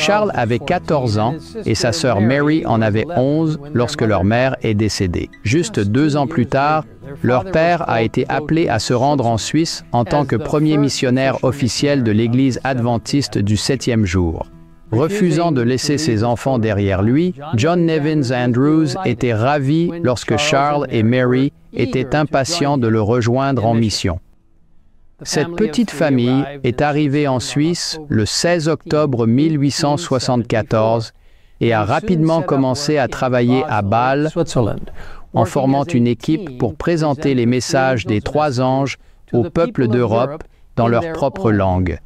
Charles avait 14 ans et sa sœur Mary en avait 11 lorsque leur mère est décédée. Juste 2 ans plus tard, leur père a été appelé à se rendre en Suisse en tant que premier missionnaire officiel de l'Église adventiste du 7e jour. Refusant de laisser ses enfants derrière lui, John Nevins Andrews était ravi lorsque Charles et Mary étaient impatients de le rejoindre en mission. Cette petite famille est arrivée en Suisse le 16 octobre 1874 et a rapidement commencé à travailler à Bâle en formant une équipe pour présenter les messages des 3 anges au peuple d'Europe dans leur propre langue.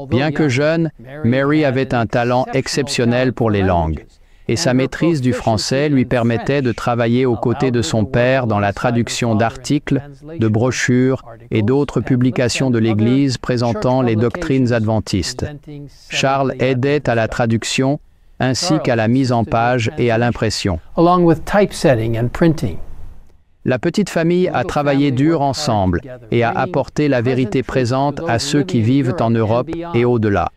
Bien que jeune, Mary avait un talent exceptionnel pour les langues, et sa maîtrise du français lui permettait de travailler aux côtés de son père dans la traduction d'articles, de brochures et d'autres publications de l'Église présentant les doctrines adventistes. Charles aidait à la traduction ainsi qu'à la mise en page et à l'impression. La petite famille a travaillé dur ensemble et a apporté la vérité présente à ceux qui vivent en Europe et au-delà.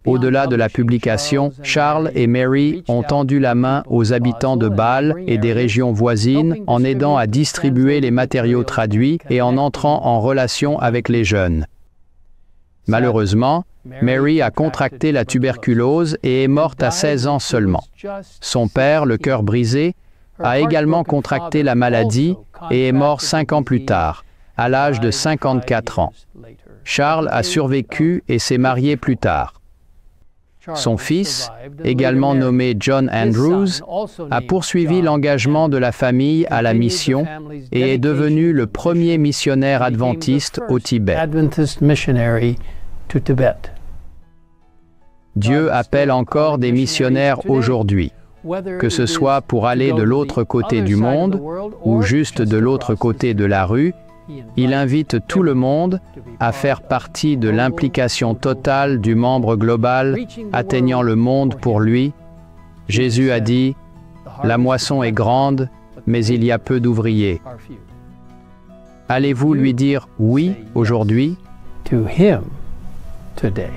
Au-delà de la publication, Charles et Mary ont tendu la main aux habitants de Bâle et des régions voisines en aidant à distribuer les matériaux traduits et en entrant en relation avec les jeunes. Malheureusement, Mary a contracté la tuberculose et est morte à 16 ans seulement. Son père, le cœur brisé, a également contracté la maladie et est mort 5 ans plus tard, à l'âge de 54 ans. Charles a survécu et s'est marié plus tard. Son fils, également nommé John Andrews, a poursuivi l'engagement de la famille à la mission et est devenu le premier missionnaire adventiste au Tibet. Dieu appelle encore des missionnaires aujourd'hui, que ce soit pour aller de l'autre côté du monde ou juste de l'autre côté de la rue. Il invite tout le monde à faire partie de l'implication totale du membre global atteignant le monde pour lui. Jésus a dit, « La moisson est grande, mais il y a peu d'ouvriers. » Allez-vous lui dire « oui » aujourd'hui? To him today.